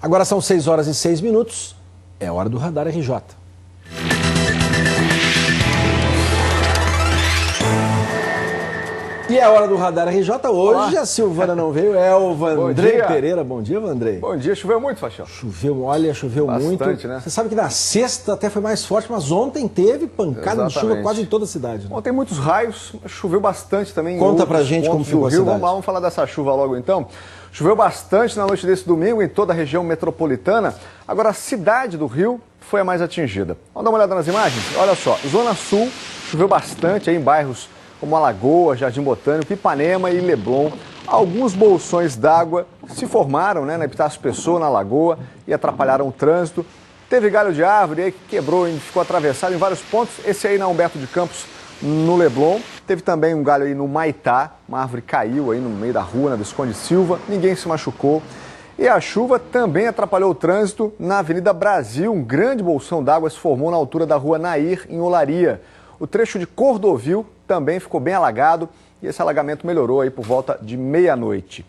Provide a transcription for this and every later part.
Agora são 6 horas e 6 minutos, é hora do Radar RJ. E é hora do Radar RJ. Hoje Olá. A Silvana não veio, é o Vandrei Pereira. Bom dia, Vandrei. Bom dia, choveu muito, Faxão? Choveu, olha, choveu muito. Né? Você sabe que na sexta até foi mais forte, mas ontem teve pancada de chuva quase em toda a cidade. Né? Ontem muitos raios, choveu bastante também. Conta pra gente como ficou a cidade. Vamos falar dessa chuva logo então. Choveu bastante na noite desse domingo em toda a região metropolitana. Agora a cidade do Rio foi a mais atingida. Vamos dar uma olhada nas imagens? Olha só, Zona Sul choveu bastante aí em bairros como Alagoas, Jardim Botânico, Ipanema e Leblon. Alguns bolsões d'água se formaram na Epitácio Pessoa, na Lagoa, e atrapalharam o trânsito. Teve galho de árvore aí que quebrou e ficou atravessado em vários pontos. Esse aí na Humberto de Campos, no Leblon. Teve também um galho aí no Maitá, uma árvore caiu aí no meio da rua, na Visconde Silva, ninguém se machucou. E a chuva também atrapalhou o trânsito na Avenida Brasil. Um grande bolsão d'água se formou na altura da rua Nair, em Olaria. O trecho de Cordovil também ficou bem alagado e esse alagamento melhorou aí por volta de meia-noite.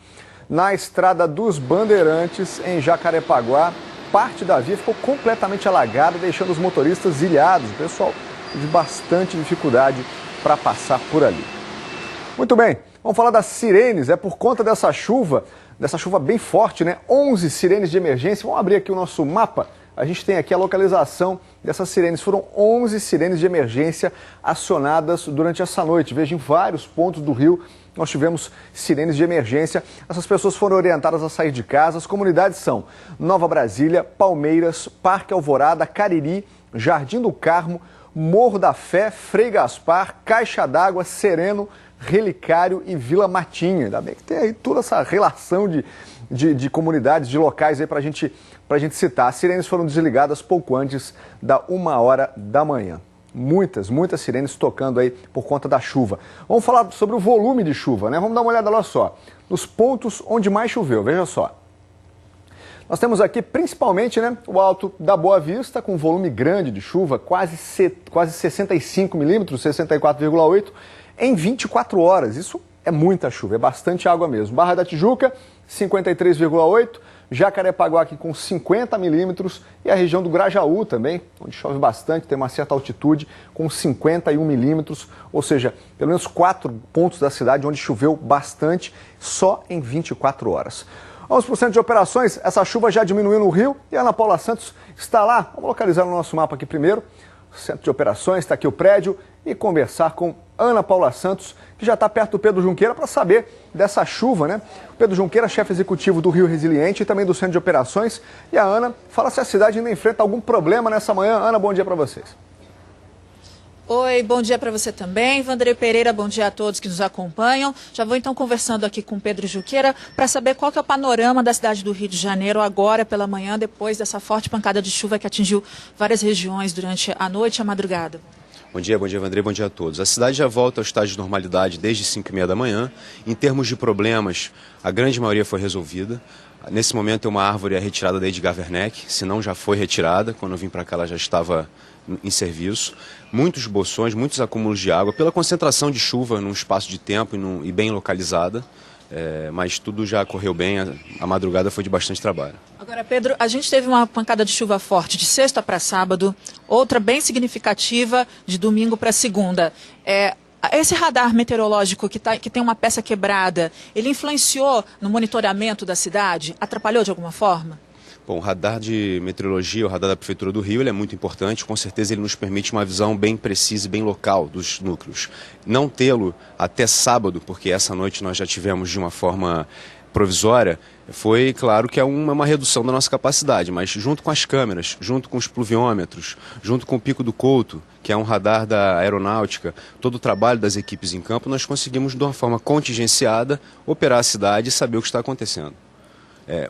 Na Estrada dos Bandeirantes, em Jacarepaguá, parte da via ficou completamente alagada, deixando os motoristas ilhados. O pessoal teve bastante dificuldade para passar por ali. Muito bem, vamos falar das sirenes. É por conta dessa chuva bem forte, né? 11 sirenes de emergência. Vamos abrir aqui o nosso mapa. A gente tem aqui a localização dessas sirenes. Foram 11 sirenes de emergência acionadas durante essa noite. Veja, em vários pontos do Rio nós tivemos sirenes de emergência. Essas pessoas foram orientadas a sair de casa. As comunidades são Nova Brasília, Palmeiras, Parque Alvorada, Cariri, Jardim do Carmo, Morro da Fé, Frei Gaspar, Caixa d'Água, Sereno, Relicário e Vila Matinha. Ainda bem que tem aí toda essa relação de comunidades, de locais aí pra gente citar. As sirenes foram desligadas pouco antes da 1h da manhã. Muitas sirenes tocando aí por conta da chuva. Vamos falar sobre o volume de chuva, né? Vamos dar uma olhada lá só. Nos pontos onde mais choveu, veja só. Nós temos aqui principalmente, né, o Alto da Boa Vista, com volume grande de chuva, quase 65 milímetros, 64,8, em 24 horas. Isso é muita chuva, é bastante água mesmo. Barra da Tijuca, 53,8, Jacarepaguá aqui com 50 milímetros e a região do Grajaú também, onde chove bastante, tem uma certa altitude, com 51 milímetros, ou seja, pelo menos 4 pontos da cidade onde choveu bastante só em 24 horas. Vamos para o centro de operações. Essa chuva já diminuiu no Rio e a Ana Paula Santos está lá. Vamos localizar no nosso mapa aqui primeiro. Centro de operações, está aqui o prédio, e conversar com Ana Paula Santos, que já está perto do Pedro Junqueira, para saber dessa chuva, né? O Pedro Junqueira, chefe executivo do Rio Resiliente e também do Centro de Operações. E a Ana fala se a cidade ainda enfrenta algum problema nessa manhã. Ana, bom dia para vocês. Oi, bom dia para você também. Vandrei Pereira, bom dia a todos que nos acompanham. Já vou então conversando aqui com Pedro Junqueira para saber qual que é o panorama da cidade do Rio de Janeiro agora pela manhã, depois dessa forte pancada de chuva que atingiu várias regiões durante a noite e a madrugada. Bom dia, Vandrei, bom dia a todos. A cidade já volta ao estágio de normalidade desde 5h30 da manhã. Em termos de problemas, a grande maioria foi resolvida. Nesse momento tem uma árvore retirada da Edgar Werneck, se não já foi retirada. Quando eu vim para cá ela já estava em serviço. Muitos bolsões, muitos acúmulos de água, pela concentração de chuva num espaço de tempo e bem localizada. Mas tudo já correu bem, a madrugada foi de bastante trabalho. Agora, Pedro, a gente teve uma pancada de chuva forte de sexta para sábado, outra bem significativa de domingo para segunda. Esse radar meteorológico que tem uma peça quebrada, ele influenciou no monitoramento da cidade? Atrapalhou de alguma forma? Bom, o radar de meteorologia, o radar da Prefeitura do Rio, ele é muito importante. Com certeza ele nos permite uma visão bem precisa e bem local dos núcleos. Não tê-lo até sábado, porque essa noite nós já tivemos de uma forma provisória, foi claro que é uma redução da nossa capacidade, mas junto com as câmeras, junto com os pluviômetros, junto com o Pico do Couto, que é um radar da aeronáutica, todo o trabalho das equipes em campo, nós conseguimos de uma forma contingenciada operar a cidade e saber o que está acontecendo.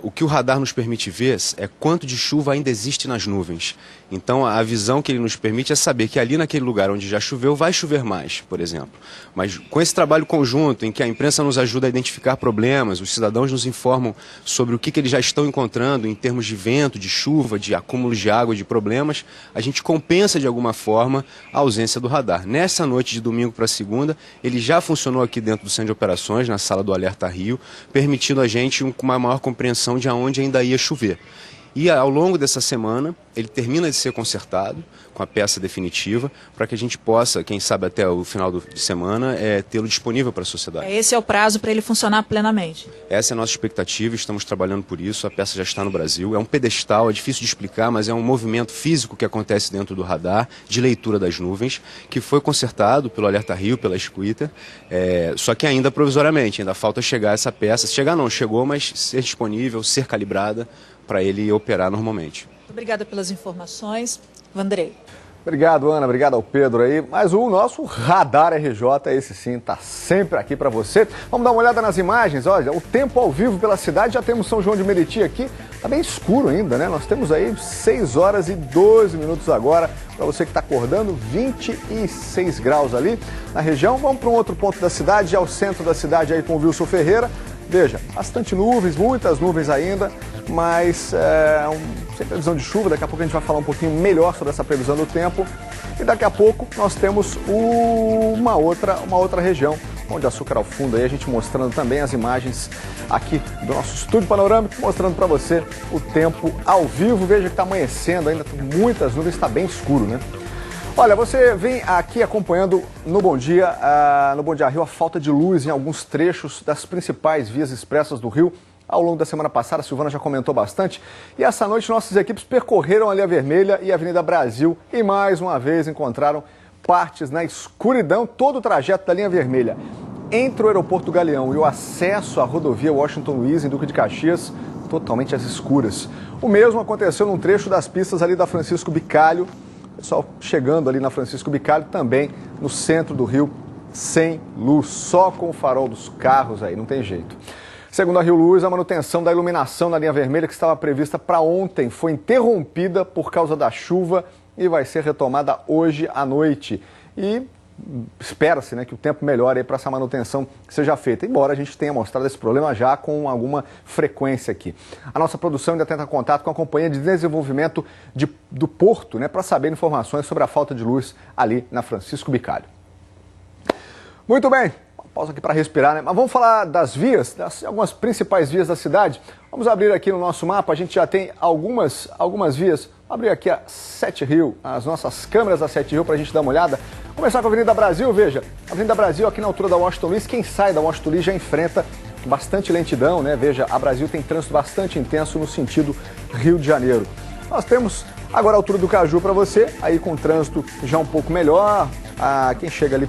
O que o radar nos permite ver é quanto de chuva ainda existe nas nuvens. Então a visão que ele nos permite é saber que ali naquele lugar onde já choveu, vai chover mais, por exemplo. Mas com esse trabalho conjunto, em que a imprensa nos ajuda a identificar problemas, os cidadãos nos informam sobre o que eles já estão encontrando em termos de vento, de chuva, de acúmulos de água, de problemas, a gente compensa de alguma forma a ausência do radar. Nessa noite de domingo para segunda, ele já funcionou aqui dentro do Centro de Operações, na sala do Alerta Rio, permitindo a gente uma maior compreensão apreensão de aonde ainda ia chover. E ao longo dessa semana, ele termina de ser consertado com a peça definitiva, para que a gente possa, quem sabe até o final de semana, tê-lo disponível para a sociedade. Esse é o prazo para ele funcionar plenamente? Essa é a nossa expectativa, estamos trabalhando por isso, a peça já está no Brasil. É um pedestal, é difícil de explicar, mas é um movimento físico que acontece dentro do radar, de leitura das nuvens, que foi consertado pelo Alerta Rio, pela Squitter, só que ainda provisoriamente, ainda falta chegar essa peça. Chegar não, chegou, mas ser disponível, ser calibrada, para ele operar normalmente. Obrigada pelas informações. Vandrei. Obrigado, Ana. Obrigado ao Pedro aí. Mas o nosso Radar RJ, esse sim, está sempre aqui para você. Vamos dar uma olhada nas imagens. Olha, o tempo ao vivo pela cidade. Já temos São João de Meriti aqui. Está bem escuro ainda, né? Nós temos aí 6 horas e 12 minutos agora. Para você que está acordando, 26 graus ali na região. Vamos para um outro ponto da cidade, ao centro da cidade aí com o Wilson Ferreira. Veja, bastante nuvens, muitas nuvens ainda, mas sem previsão de chuva. Daqui a pouco a gente vai falar um pouquinho melhor sobre essa previsão do tempo. E daqui a pouco nós temos uma outra região, Pão de Açúcar ao fundo, aí a gente mostrando também as imagens aqui do nosso estúdio panorâmico, mostrando para você o tempo ao vivo. Veja que está amanhecendo ainda, muitas nuvens, está bem escuro, né? Olha, você vem aqui acompanhando no Bom Dia Rio, a falta de luz em alguns trechos das principais vias expressas do Rio. Ao longo da semana passada, a Silvana já comentou bastante. E essa noite nossas equipes percorreram a Linha Vermelha e a Avenida Brasil e mais uma vez encontraram partes na escuridão, todo o trajeto da Linha Vermelha. Entre o Aeroporto Galeão e o acesso à rodovia Washington Luiz, em Duque de Caxias, totalmente às escuras. O mesmo aconteceu num trecho das pistas ali da Francisco Bicalho. Pessoal chegando ali na Francisco Bicalho, também no centro do Rio, sem luz, só com o farol dos carros aí, não tem jeito. Segundo a Rio Luz, a manutenção da iluminação na linha vermelha, que estava prevista para ontem, foi interrompida por causa da chuva e vai ser retomada hoje à noite. E espera-se, né, que o tempo melhore para essa manutenção seja feita, embora a gente tenha mostrado esse problema já com alguma frequência aqui. A nossa produção ainda tenta contato com a Companhia de Desenvolvimento do Porto, né, para saber informações sobre a falta de luz ali na Francisco Bicalho. Muito bem, uma pausa aqui para respirar, né? Mas vamos falar das vias, algumas principais vias da cidade. Vamos abrir aqui no nosso mapa, a gente já tem algumas vias. Vou abrir aqui a 7 Rio, as nossas câmeras da 7 Rio para a gente dar uma olhada. Começar com a Avenida Brasil, veja, a Avenida Brasil aqui na altura da Washington Luiz, quem sai da Washington Luiz já enfrenta bastante lentidão, né? Veja, a Brasil tem trânsito bastante intenso no sentido Rio de Janeiro. Nós temos agora a altura do Caju para você, aí com trânsito já um pouco melhor. Quem chega ali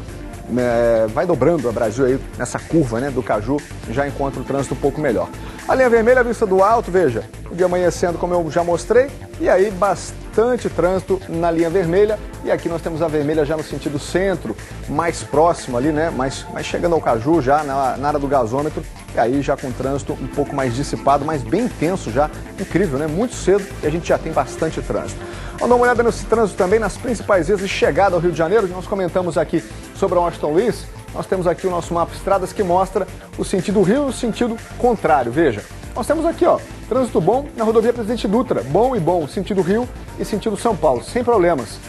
vai dobrando a Brasil aí nessa curva, né, do Caju, já encontra o trânsito um pouco melhor. A linha vermelha, a vista do alto, veja, o dia amanhecendo como eu já mostrei, e aí bastante trânsito na linha vermelha, e aqui nós temos a vermelha já no sentido centro, mais próximo ali, né, mas chegando ao Caju já na área do gasômetro, e aí já com trânsito um pouco mais dissipado, mas bem intenso já, incrível, né, muito cedo, e a gente já tem bastante trânsito. Vamos dar uma olhada nesse trânsito também nas principais vias de chegada ao Rio de Janeiro, que nós comentamos aqui sobre a Washington Luiz. Nós temos aqui o nosso mapa Estradas que mostra o sentido Rio e o sentido contrário. Veja, nós temos aqui, ó, trânsito bom na rodovia Presidente Dutra, bom, sentido Rio e sentido São Paulo, sem problemas.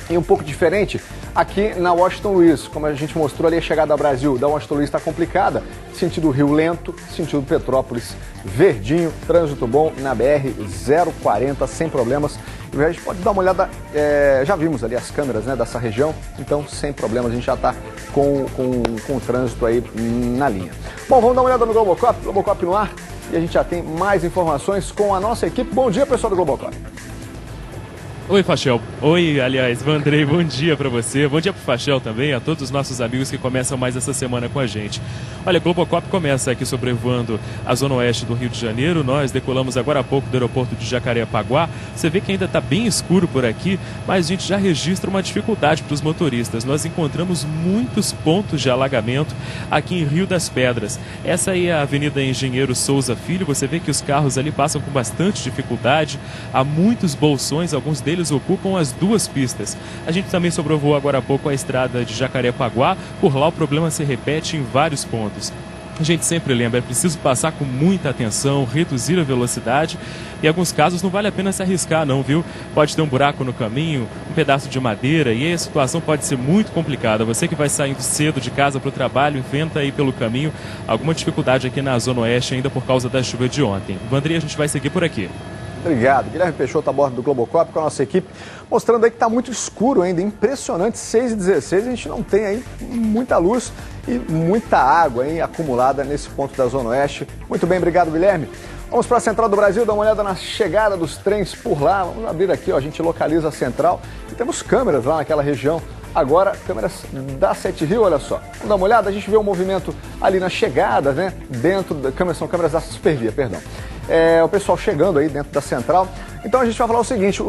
E um pouco diferente aqui na Washington Luiz, como a gente mostrou ali, a chegada ao Brasil da Washington Luiz está complicada, sentido Rio lento, sentido Petrópolis verdinho, trânsito bom na BR-040 sem problemas. E a gente pode dar uma olhada, já vimos ali as câmeras, né, dessa região, então sem problemas, a gente já está com o trânsito aí na linha. Bom, vamos dar uma olhada no Globocop no ar, e a gente já tem mais informações com a nossa equipe. Bom dia, pessoal do Globocop. Oi, Fachel. Oi, aliás, Vandrei, bom dia para você. Bom dia pro Fachel também, a todos os nossos amigos que começam mais essa semana com a gente. Olha, Globocop começa aqui sobrevoando a zona oeste do Rio de Janeiro. Nós decolamos agora há pouco do aeroporto de Jacarepaguá. Você vê que ainda está bem escuro por aqui, mas a gente já registra uma dificuldade para os motoristas. Nós encontramos muitos pontos de alagamento aqui em Rio das Pedras. Essa aí é a Avenida Engenheiro Souza Filho. Você vê que os carros ali passam com bastante dificuldade. Há muitos bolsões, alguns deles ocupam as duas pistas. A gente também sobrevoou agora há pouco a estrada de Jacarepaguá. Por lá o problema se repete em vários pontos. A gente sempre lembra, é preciso passar com muita atenção, reduzir a velocidade. Em alguns casos não vale a pena se arriscar não, viu? Pode ter um buraco no caminho, um pedaço de madeira, e aí a situação pode ser muito complicada. Você que vai saindo cedo de casa para o trabalho, enfrenta aí pelo caminho alguma dificuldade aqui na Zona Oeste ainda por causa da chuva de ontem. Vandrei, a gente vai seguir por aqui. Obrigado. Guilherme Peixoto a bordo do Globocop com a nossa equipe, mostrando aí que está muito escuro ainda, impressionante, 6h16, a gente não tem aí muita luz e muita água hein, acumulada nesse ponto da Zona Oeste. Muito bem, obrigado, Guilherme. Vamos para a Central do Brasil, dar uma olhada na chegada dos trens por lá. Vamos abrir aqui, ó, a gente localiza a Central e temos câmeras lá naquela região. Agora, câmeras da Sete Rio, olha só. Vamos dar uma olhada, a gente vê o movimento ali na chegada, né? Dentro da câmera, são câmeras da Supervia, perdão. O pessoal chegando aí dentro da Central. Então a gente vai falar o seguinte,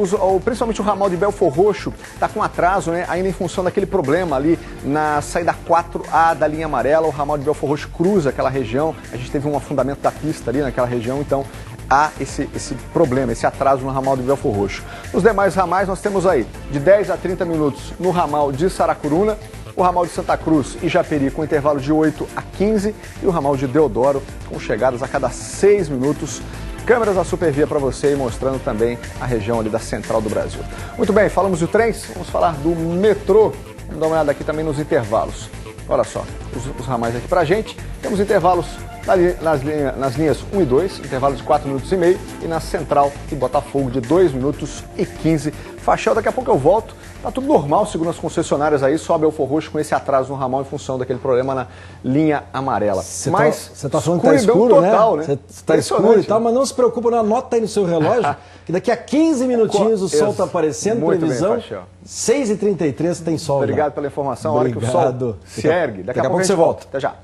principalmente o ramal de Belfor Roxo está com atraso, né? Ainda em função daquele problema ali na saída 4A da linha amarela. O ramal de Belfor Roxo cruza aquela região, a gente teve um afundamento da pista ali naquela região, então há esse problema, esse atraso no ramal de Belfor Roxo. Nos demais ramais nós temos aí de 10 a 30 minutos no ramal de Saracuruna, o ramal de Santa Cruz e Japeri com intervalo de 8 a 15 e o ramal de Deodoro com chegadas a cada 6 minutos. Câmeras da Supervia para você e mostrando também a região ali da Central do Brasil. Muito bem, falamos de trens, vamos falar do metrô. Vamos dar uma olhada aqui também nos intervalos. Olha só, os ramais aqui pra gente. Temos intervalos nas linhas 1 e 2, intervalo de 4 minutos e meio, e na Central e Botafogo de 2 minutos e 15. Fachel, daqui a pouco eu volto. Tá tudo normal, segundo as concessionárias aí, só Belfor Roxo com esse atraso no ramal em função daquele problema na linha amarela. Mas você tá falando que tá escuro, total, né? Você tá escuro e tal, mas não se preocupa, não, anota aí no seu relógio que daqui a 15 minutinhos o sol tá aparecendo, muito previsão bem, Fachel. 6h33 tem sol. Obrigado já. pela informação, a hora que o sol se ergue. Daqui a pouco você volta. Até já.